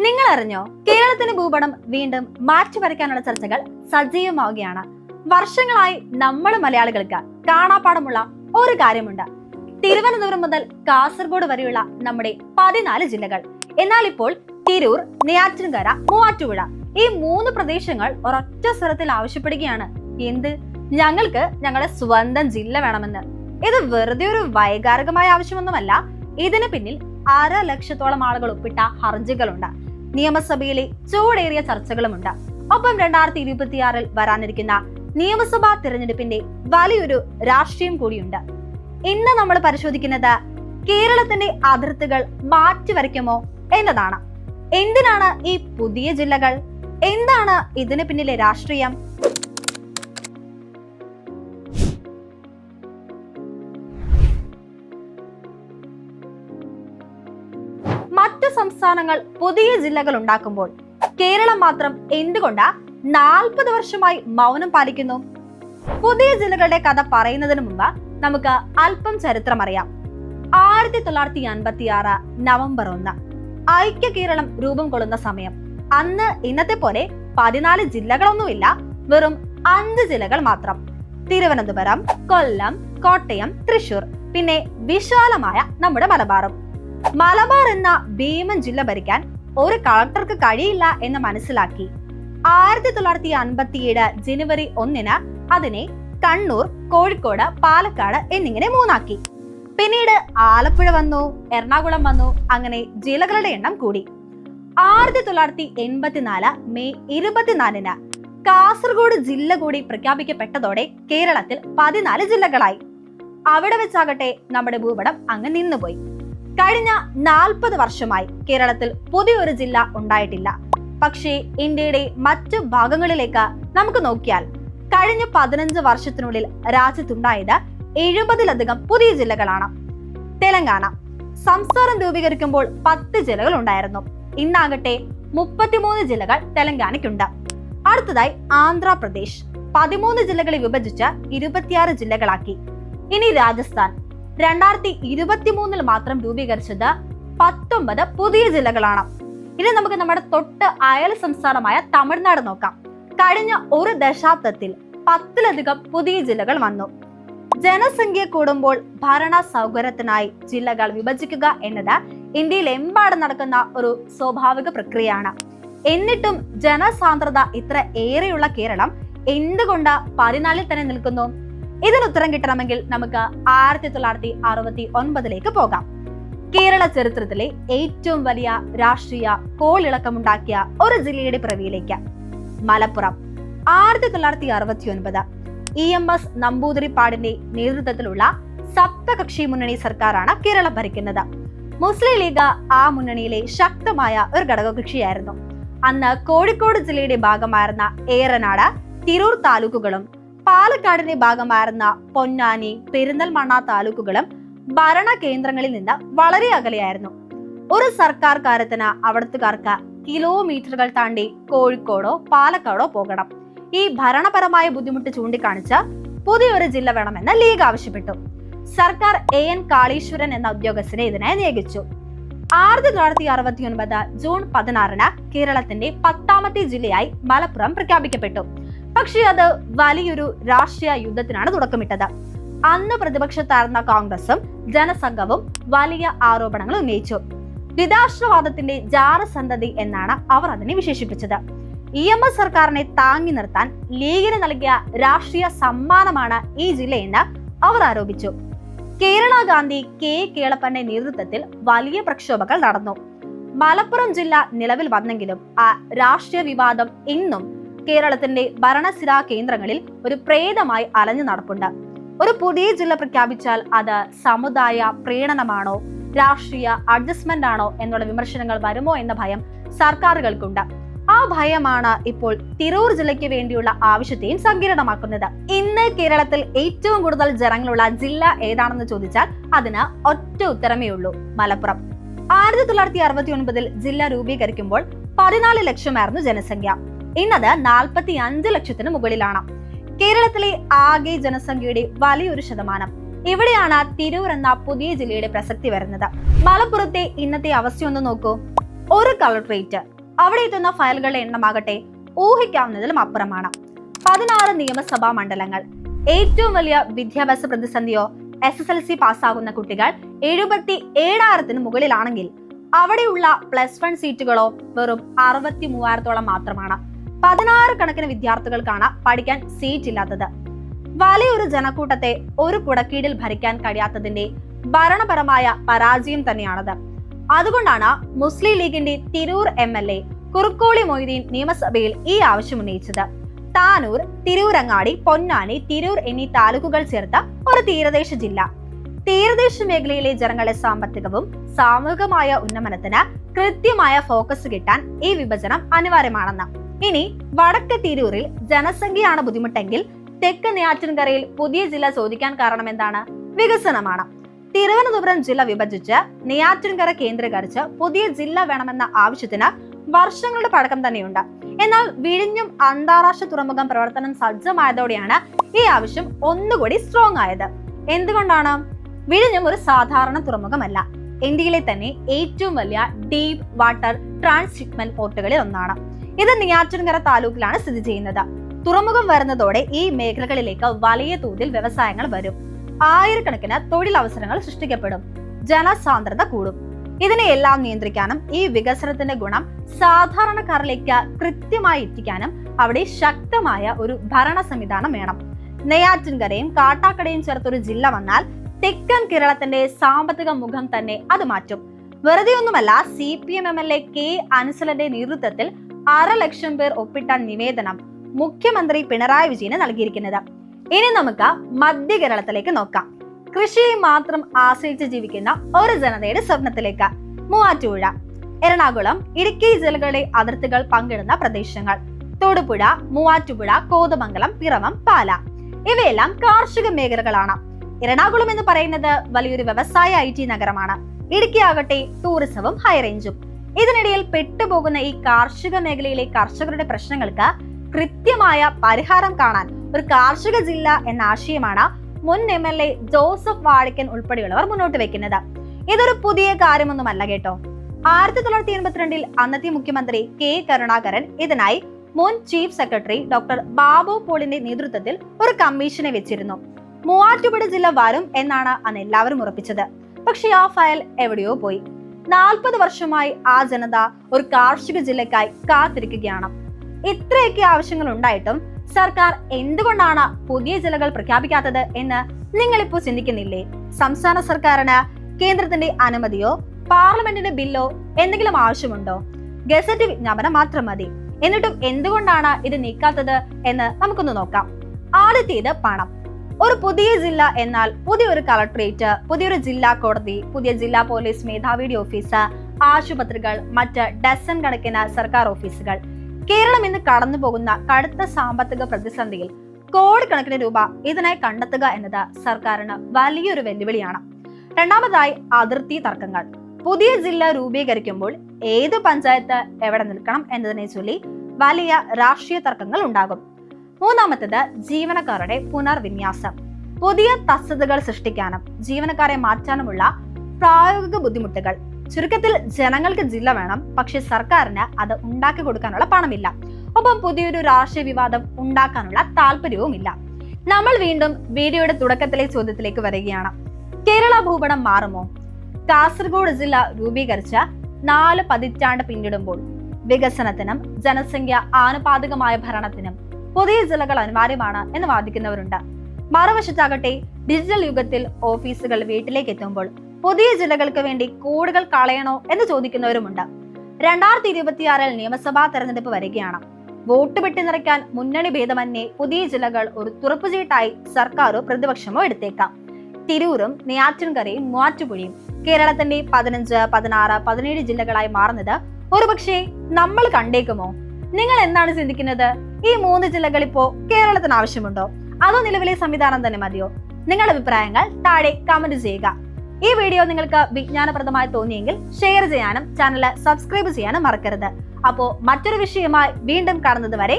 നിങ്ങൾ അറിഞ്ഞോ, കേരളത്തിന്റെ ഭൂപടം വീണ്ടും മാറ്റി വരയ്ക്കാനുള്ള ചർച്ചകൾ സജീവമാവുകയാണ്. വർഷങ്ങളായി നമ്മൾ മലയാളികൾക്ക് കാണാപ്പാടമുള്ള ഒരു കാര്യമുണ്ട്. തിരുവനന്തപുരം മുതൽ കാസർഗോഡ് വരെയുള്ള നമ്മുടെ 14 ജില്ലകൾ. എന്നാൽ ഇപ്പോൾ തിരൂർ, നെയ്യാറ്റിൻകര, മൂവാറ്റുപുഴ ഈ 3 പ്രദേശങ്ങൾ ഒരൊറ്റ സ്വരത്തിൽ ആവശ്യപ്പെടുകയാണ്. എന്ത്? ഞങ്ങൾക്ക് ഞങ്ങളുടെ സ്വന്തം ജില്ല വേണമെന്ന്. ഇത് വെറുതെ ഒരു വൈകാരികമായ ആവശ്യമൊന്നുമല്ല. ഇതിന് പിന്നിൽ 1.5 ലക്ഷത്തോളം ആളുകൾ ഒപ്പിട്ട ഹർജികളുണ്ട്. നിയമസഭയിലെ ചൂടേറിയ ചർച്ചകളുമുണ്ട്. ഒപ്പം 2026 വരാനിരിക്കുന്ന നിയമസഭാ തിരഞ്ഞെടുപ്പിന്റെ വലിയൊരു രാഷ്ട്രീയം കൂടിയുണ്ട്. ഇന്ന് നമ്മൾ പരിശോധിക്കുന്നത് കേരളത്തിന്റെ അതിർത്തികൾ മാറ്റിവരയ്ക്കുമോ എന്നതാണ്. എന്തിനാണ് ഈ പുതിയ ജില്ലകൾ? എന്താണ് ഇതിന് പിന്നിലെ രാഷ്ട്രീയം? മറ്റു സംസ്ഥാനങ്ങൾ പുതിയ ജില്ലകൾ ഉണ്ടാക്കുമ്പോൾ കേരളം മാത്രം എന്തുകൊണ്ട് 40 വർഷമായി മൗനം പാലിക്കുന്നു? പുതിയ ജില്ലകളുടെ കഥ പറയുന്നതിന് മുമ്പ് നമുക്ക് അല്പം ചരിത്രം അറിയാം. 1956 നവംബർ 1 ഐക്യ കേരളം രൂപം കൊള്ളുന്ന സമയം. അന്ന് ഇന്നത്തെ പോലെ 14 ജില്ലകളൊന്നുമില്ല, വെറും 5 ജില്ലകൾ മാത്രം. തിരുവനന്തപുരം, കൊല്ലം, കോട്ടയം, തൃശൂർ, പിന്നെ വിശാലമായ നമ്മുടെ മലബാറും. മലബാർ എന്ന ഭീമൻ ജില്ല ഭരിക്കാൻ ഒരു കളക്ടർക്ക് കഴിയില്ല എന്ന് മനസ്സിലാക്കി 1957 ജനുവരി 1 അതിനെ കണ്ണൂർ, കോഴിക്കോട്, പാലക്കാട് എന്നിങ്ങനെ 3 ആക്കി. പിന്നീട് ആലപ്പുഴ വന്നു, എറണാകുളം വന്നു. അങ്ങനെ ജില്ലകളുടെ എണ്ണം കൂടി. 1984 മെയ് 24 കാസർഗോഡ് ജില്ല കൂടി പ്രഖ്യാപിക്കപ്പെട്ടതോടെ കേരളത്തിൽ 14 ജില്ലകളായി. അവിടെ വെച്ചാകട്ടെ നമ്മുടെ ഭൂപടം അങ്ങ് നിന്നുപോയി. കഴിഞ്ഞ 40 വർഷമായി കേരളത്തിൽ പുതിയൊരു ജില്ല ഉണ്ടായിട്ടില്ല. പക്ഷേ ഇന്ത്യയുടെ മറ്റു ഭാഗങ്ങളിലേക്ക് നമുക്ക് നോക്കിയാൽ കഴിഞ്ഞ 15 വർഷത്തിനുള്ളിൽ രാജ്യത്തുണ്ടായത് 70-ലധികം പുതിയ ജില്ലകളാണ്. തെലങ്കാന സംസ്ഥാനം രൂപീകരിക്കുമ്പോൾ 10 ജില്ലകൾ ഉണ്ടായിരുന്നു. ഇന്നാകട്ടെ 33 ജില്ലകൾ തെലങ്കാനയ്ക്കുണ്ട്. അടുത്തതായി ആന്ധ്രാപ്രദേശ് 13 ജില്ലകളെ വിഭജിച്ച് 26 ജില്ലകളാക്കി. ഇനി രാജസ്ഥാൻ 2023 മാത്രം രൂപീകരിച്ചത് 19 പുതിയ ജില്ലകളാണ്. ഇനി നമുക്ക് നമ്മുടെ തൊട്ട് അയൽ സംസ്ഥാനമായ തമിഴ്നാട് നോക്കാം. കഴിഞ്ഞ ഒരു ദശാബ്ദത്തിൽ 10-ലധികം പുതിയ ജില്ലകൾ വന്നു. ജനസംഖ്യ കൂടുമ്പോൾ ഭരണ സൗകര്യത്തിനായി ജില്ലകൾ വിഭജിക്കുക എന്നത് ഇന്ത്യയിൽ എമ്പാടും നടക്കുന്ന ഒരു സ്വാഭാവിക പ്രക്രിയയാണ്. എന്നിട്ടും ജനസാന്ദ്രത ഇത്ര ഏറെയുള്ള കേരളം എന്തുകൊണ്ട് 14 തന്നെ നിൽക്കുന്നു? ഇതിനുത്തരം കിട്ടണമെങ്കിൽ നമുക്ക് 1969 പോകാം. കേരള ചരിത്രത്തിലെ ഏറ്റവും വലിയ രാഷ്ട്രീയ കോളിളക്കമുണ്ടാക്കിയ ഒരു ജില്ലയുടെ പിറവിയിലേക്ക്. മലപ്പുറം 1969 EMS നമ്പൂതിരിപ്പാടിന്റെ നേതൃത്വത്തിലുള്ള സപ്തകക്ഷി മുന്നണി സർക്കാരാണ് കേരളം ഭരിക്കുന്നത്. മുസ്ലിം ലീഗ് ആ മുന്നണിയിലെ ശക്തമായ ഒരു ഘടകകക്ഷിയായിരുന്നു. അന്ന് കോഴിക്കോട് ജില്ലയുടെ ഭാഗമായിരുന്ന ഏറനാട്, തിരൂർ താലൂക്കുകളും പാലക്കാടിന്റെ ഭാഗമായിരുന്ന പൊന്നാനി, പെരിന്തൽമണ്ണ താലൂക്കുകളും ഭരണ കേന്ദ്രങ്ങളിൽ നിന്ന് വളരെ അകലെയായിരുന്നു. ഒരു സർക്കാർ കാര്യത്തിന് അവിടുത്തുകാർക്ക് കിലോമീറ്ററുകൾ താണ്ടി കോഴിക്കോടോ പാലക്കാടോ പോകണം. ഈ ഭരണപരമായ ബുദ്ധിമുട്ട് ചൂണ്ടിക്കാണിച്ച് പുതിയൊരു ജില്ല വേണമെന്ന് ലീഗ് ആവശ്യപ്പെട്ടു. സർക്കാർ AN കാളീശ്വരൻ എന്ന ഉദ്യോഗസ്ഥനെ ഇതിനായി നിയോഗിച്ചു. 1969 ജൂൺ 16 കേരളത്തിന്റെ 10ാമത്തെ ജില്ലയായി മലപ്പുറം പ്രഖ്യാപിക്കപ്പെട്ടു. പക്ഷേ അത് വലിയൊരു രാഷ്ട്രീയ യുദ്ധത്തിനാണ് തുടക്കമിട്ടത്. അന്ന് പ്രതിപക്ഷത്തായിരുന്ന കോൺഗ്രസും ജനസംഘവും വലിയ ആരോപണങ്ങൾ ഉന്നയിച്ചു. ദ്വിരാഷ്ട്രവാദത്തിന്റെ ജാരസന്തതി എന്നാണ് അവർ അതിനെ വിശേഷിപ്പിച്ചത്. EMS സർക്കാരിനെ താങ്ങി നിർത്താൻ ലീഗിന് നൽകിയ രാഷ്ട്രീയ സമ്മാനമാണ് ഈ ജില്ലയെന്ന് അവർ ആരോപിച്ചു. കേരള ഗാന്ധി K കേളപ്പന്റെ നേതൃത്വത്തിൽ വലിയ പ്രക്ഷോഭങ്ങൾ നടന്നു. മലപ്പുറം ജില്ല നിലവിൽ വന്നെങ്കിലും ആ രാഷ്ട്രീയ വിവാദം ഇന്നും കേരളത്തിന്റെ ഭരണസിരാ കേന്ദ്രങ്ങളിൽ ഒരു പ്രേതമായി അലഞ്ഞു നടപ്പുണ്ട്. ഒരു പുതിയ ജില്ല പ്രഖ്യാപിച്ചാൽ അത് സമുദായ പ്രീണനമാണോ, രാഷ്ട്രീയ അഡ്ജസ്റ്റ്മെന്റ് ആണോ എന്നുള്ള വിമർശനങ്ങൾ വരുമോ എന്ന ഭയം സർക്കാരുകൾക്കുണ്ട്. ആ ഭയമാണ് ഇപ്പോൾ തിരൂർ ജില്ലയ്ക്ക് വേണ്ടിയുള്ള ആവശ്യത്തെയും സങ്കീർണമാക്കുന്നത്. ഇന്ന് കേരളത്തിൽ ഏറ്റവും കൂടുതൽ ജനങ്ങളുള്ള ജില്ല ഏതാണെന്ന് ചോദിച്ചാൽ അതിന് ഒറ്റ ഉത്തരമേ ഉള്ളൂ: മലപ്പുറം. 1969 ജില്ല രൂപീകരിക്കുമ്പോൾ 14 ലക്ഷമായിരുന്നു ജനസംഖ്യ. ഇന്നത് 45 ലക്ഷത്തിന് മുകളിലാണ്. കേരളത്തിലെ ആകെ ജനസംഖ്യയുടെ വലിയൊരു ശതമാനം. ഇവിടെയാണ് തിരൂർ എന്ന പുതിയ ജില്ലയുടെ പ്രസക്തി വരുന്നത്. മലപ്പുറത്തെ ഇന്നത്തെ അവസ്ഥയൊന്ന് നോക്കൂ. ഒരു കളക്ടറേറ്റ്. അവിടെ എത്തുന്ന ഫയലുകളുടെ എണ്ണമാകട്ടെ ഊഹിക്കാവുന്നതിലും അപ്പുറമാണ്. 16 നിയമസഭാ മണ്ഡലങ്ങൾ. ഏറ്റവും വലിയ വിദ്യാഭ്യാസ പ്രതിസന്ധിയോ SSLC പാസ്സാകുന്ന കുട്ടികൾ 77,000-ന് മുകളിലാണെങ്കിൽ അവിടെയുള്ള +1 സീറ്റുകളോ വെറും 63,000-ഓളം മാത്രമാണ്. 16 കണക്കിന് വിദ്യാർത്ഥികൾക്കാണ് പഠിക്കാൻ സീറ്റ് ഇല്ലാത്തത്. വലിയൊരു ജനക്കൂട്ടത്തെ ഒരു കുടക്കീഴിൽ ഭരിക്കാൻ കഴിയാത്തതിന്റെ ഭരണപരമായ പരാജയം തന്നെയാണത്. അതുകൊണ്ടാണ് മുസ്ലിം ലീഗിന്റെ തിരൂർ MLA കുറുക്കോളി മൊയ്തീൻ നിയമസഭയിൽ ഈ ആവശ്യം ഉന്നയിച്ചത്. താനൂർ, തിരൂരങ്ങാടി, പൊന്നാനി, തിരൂർ എന്നീ താലൂക്കുകൾ ചേർത്ത ഒരു തീരദേശ ജില്ല. തീരദേശ മേഖലയിലെ ജനങ്ങളുടെ സാമ്പത്തികവും സാമൂഹികമായ ഉന്നമനത്തിന് കൃത്യമായ ഫോക്കസ് കിട്ടാൻ ഈ വിഭജനം അനിവാര്യമാണെന്ന്. ഇനി വടക്ക് തിരൂരിൽ ജനസംഖ്യയാണ് ബുദ്ധിമുട്ടെങ്കിൽ തെക്ക് നെയ്യാറ്റിൻകരയിൽ പുതിയ ജില്ല ചോദിക്കാൻ കാരണം എന്താണ്? വികസനമാണ്. തിരുവനന്തപുരം ജില്ല വിഭജിച്ച് നെയ്യാറ്റിൻകര കേന്ദ്രീകരിച്ച് പുതിയ ജില്ല വേണമെന്ന ആവശ്യത്തിന് വർഷങ്ങളുടെ പഴക്കം തന്നെയുണ്ട്. എന്നാൽ വിഴിഞ്ഞം അന്താരാഷ്ട്ര തുറമുഖം പ്രവർത്തനം സജ്ജമായതോടെയാണ് ഈ ആവശ്യം ഒന്നുകൂടി സ്ട്രോങ് ആയത്. എന്തുകൊണ്ടാണ്? വിഴിഞ്ഞം ഒരു സാധാരണ തുറമുഖമല്ല, ഇന്ത്യയിലെ തന്നെ ഏറ്റവും വലിയ ഡീപ് വാട്ടർ ട്രാൻസ്ഷിപ്മെന്റ് പോർട്ടുകളിൽ ഒന്നാണ്. ഇത് നെയ്യാറ്റിൻകര താലൂക്കിലാണ് സ്ഥിതി ചെയ്യുന്നത്. തുറമുഖം വരുന്നതോടെ ഈ മേഖലകളിലേക്ക് വലിയ തോതിൽ വ്യവസായങ്ങൾ വരും. ആയിരക്കണക്കിന് തൊഴിലവസരങ്ങൾ സൃഷ്ടിക്കപ്പെടും. ജനസാന്ദ്രത കൂടും. ഇതിനെയെല്ലാം നിയന്ത്രിക്കാനും ഈ വികസനത്തിന്റെ ഗുണം സാധാരണക്കാരിലേക്ക് കൃത്യമായി എത്തിക്കാനും അവിടെ ശക്തമായ ഒരു ഭരണ സംവിധാനം വേണം. നെയ്യാറ്റിൻകരയും കാട്ടാക്കടയും ചേർത്തൊരു ജില്ല വന്നാൽ തെക്കൻ കേരളത്തിന്റെ സാമ്പത്തിക മുഖം തന്നെ അത് മാറ്റും. വെറുതെ ഒന്നുമല്ല CPM MLA K. അൻസലന്റെ നേതൃത്വത്തിൽ 600,000 പേർ ഒപ്പിട്ട നിവേദനം മുഖ്യമന്ത്രി പിണറായി വിജയന് നൽകിയിരിക്കുന്നത്. ഇനി നമുക്ക് മധ്യ കേരളത്തിലേക്ക് നോക്കാം. കൃഷിയെ മാത്രം ആശ്രയിച്ച് ജീവിക്കുന്ന ഒരു ജനതയുടെ സ്വപ്നത്തിലേക്ക്. മൂവാറ്റുപുഴ, എറണാകുളം, ഇടുക്കി ജില്ലകളുടെ അതിർത്തികൾ പങ്കിടുന്ന പ്രദേശങ്ങൾ. തൊടുപുഴ, മൂവാറ്റുപുഴ, കോതമംഗലം, പിറവം, പാല ഇവയെല്ലാം കാർഷിക മേഖലകളാണ്. എറണാകുളം എന്ന് പറയുന്നത് വലിയൊരു വ്യവസായ IT നഗരമാണ്. ഇടുക്കി ആകട്ടെ ടൂറിസവും ഹൈറേഞ്ചും. ഇതിനിടയിൽ പെട്ടുപോകുന്ന ഈ കാർഷിക മേഖലയിലെ കർഷകരുടെ പ്രശ്നങ്ങൾക്ക് കൃത്യമായ പരിഹാരം കാണാൻ ഒരു കാർഷിക ജില്ല എന്ന ആശയമാണ് മുൻ MLA ജോസഫ് വാഴക്കൻ ഉൾപ്പെടെയുള്ളവർ മുന്നോട്ട് വെക്കുന്നത്. ഇതൊരു പുതിയ കാര്യമൊന്നുമല്ല കേട്ടോ. 1982 അന്നത്തെ മുഖ്യമന്ത്രി K. കരുണാകരൻ ഇതിനായി മുൻ ചീഫ് സെക്രട്ടറി ഡോക്ടർ ബാബു പോളിന്റെ നേതൃത്വത്തിൽ ഒരു കമ്മീഷനെ വെച്ചിരുന്നു. മൂവാറ്റുപുഴ ജില്ല വരും എന്നാണ് അന്ന് എല്ലാവരും ഉറപ്പിച്ചത്. പക്ഷെ ആ ഫയൽ എവിടെയോ പോയി. 40 വർഷമായി ആ ജനത ഒരു കാർഷിക ജില്ലക്കായി കാത്തിരിക്കുകയാണ്. ഇത്രയൊക്കെ ആവശ്യങ്ങൾ ഉണ്ടായിട്ടും സർക്കാർ എന്തുകൊണ്ടാണ് പുതിയ ജില്ലകൾ പ്രഖ്യാപിക്കാത്തത് എന്ന് നിങ്ങളിപ്പോ ചിന്തിക്കുന്നില്ലേ? സംസ്ഥാന സർക്കാരിന് കേന്ദ്രത്തിന്റെ അനുമതിയോ പാർലമെന്റിന്റെ ബില്ലോ എന്തെങ്കിലും ആവശ്യമുണ്ടോ? ഗസറ്റ് വിജ്ഞാപനം മാത്രം മതി. എന്നിട്ടും എന്തുകൊണ്ടാണ് ഇത് നീക്കാത്തത് എന്ന് നമുക്കൊന്ന് നോക്കാം. ആദ്യത്തേത് പണം. ഒരു പുതിയ ജില്ല എന്നാൽ പുതിയൊരു കളക്ടറേറ്റ്, പുതിയൊരു ജില്ലാ കോടതി, പുതിയ ജില്ലാ പോലീസ് മേധാവിയുടെ ഓഫീസ്, ആശുപത്രികൾ, മറ്റ് ഡസൻ കണക്കിന് സർക്കാർ ഓഫീസുകൾ. കേരളം ഇന്ന് കടന്നു പോകുന്ന കടുത്ത സാമ്പത്തിക പ്രതിസന്ധിയിൽ കോടിക്കണക്കിന് രൂപ ഇതിനായി കണ്ടെത്തുക എന്നത് സർക്കാരിന് വലിയൊരു വെല്ലുവിളിയാണ്. രണ്ടാമതായി അതിർത്തി തർക്കങ്ങൾ. പുതിയ ജില്ല രൂപീകരിക്കുമ്പോൾ ഏത് പഞ്ചായത്ത് എവിടെ നിൽക്കണം എന്നതിനെ ചൊല്ലി വലിയ രാഷ്ട്രീയ തർക്കങ്ങൾ ഉണ്ടാകും. മൂന്നാമത്തേത് ജീവനക്കാരുടെ പുനർവിന്യാസം. പുതിയ തസ്തികകൾ സൃഷ്ടിക്കാനും ജീവനക്കാരെ മാറ്റാനുമുള്ള പ്രായോഗിക ബുദ്ധിമുട്ടുകൾ. ചുരുക്കത്തിൽ ജനങ്ങൾക്ക് ജില്ല വേണം, പക്ഷെ സർക്കാരിന് അത് ഉണ്ടാക്കി കൊടുക്കാനുള്ള പണമില്ല. ഒപ്പം പുതിയൊരു രാഷ്ട്രീയ വിവാദം ഉണ്ടാക്കാനുള്ള താല്പര്യവുമില്ല. നമ്മൾ വീണ്ടും വീഡിയോയുടെ തുടക്കത്തിലെ ചോദ്യത്തിലേക്ക് വരികയാണ്. കേരള ഭൂപടം മാറുമോ? കാസർഗോഡ് ജില്ല രൂപീകരിച്ച 4 പതിറ്റാണ്ട് പിന്നിടുമ്പോൾ വികസനത്തിനും ജനസംഖ്യ ആനുപാതികമായ ഭരണത്തിനും പുതിയ ജില്ലകൾ അനിവാര്യമാണ് എന്ന് വാദിക്കുന്നവരുണ്ട്. മറുവശത്താകട്ടെ ഡിജിറ്റൽ യുഗത്തിൽ ഓഫീസുകൾ വീട്ടിലേക്ക് എത്തുമ്പോൾ പുതിയ ജില്ലകൾക്ക് വേണ്ടി കോടികൾ കളയണോ എന്ന് ചോദിക്കുന്നവരുമുണ്ട്. 2026 നിയമസഭാ തെരഞ്ഞെടുപ്പ് വരികയാണ്. വോട്ട് വെട്ടി നിറയ്ക്കാൻ മുന്നണി ഭേദമന്യേ പുതിയ ജില്ലകൾ ഒരു തുറപ്പുചീട്ടായി സർക്കാരോ പ്രതിപക്ഷമോ എടുത്തേക്കാം. തിരൂരും നെയ്യാറ്റിൻകരയും മൂവാറ്റുപുഴയും കേരളത്തിന്റെ 15, 16, 17 ജില്ലകളായി മാറുന്നത് ഒരുപക്ഷെ നമ്മൾ കണ്ടേക്കുമോ? നിങ്ങൾ എന്താണ് ചിന്തിക്കുന്നത്? ഈ 3 ജില്ലകൾ ഇപ്പോ കേരളത്തിന് ആവശ്യമുണ്ടോ? അതോ നിലവിലെ സംവിധാനം തന്നെ മതിയോ? നിങ്ങളുടെ അഭിപ്രായങ്ങൾ താഴെ കമന്റ് ചെയ്യുക. ഈ വീഡിയോ നിങ്ങൾക്ക് വിജ്ഞാനപ്രദമായി തോന്നിയെങ്കിൽ ഷെയർ ചെയ്യാനും ചാനൽ സബ്സ്ക്രൈബ് ചെയ്യാനും മറക്കരുത്. അപ്പോൾ മറ്റൊരു വിഷയമായി വീണ്ടും കാണുന്നത് വരെ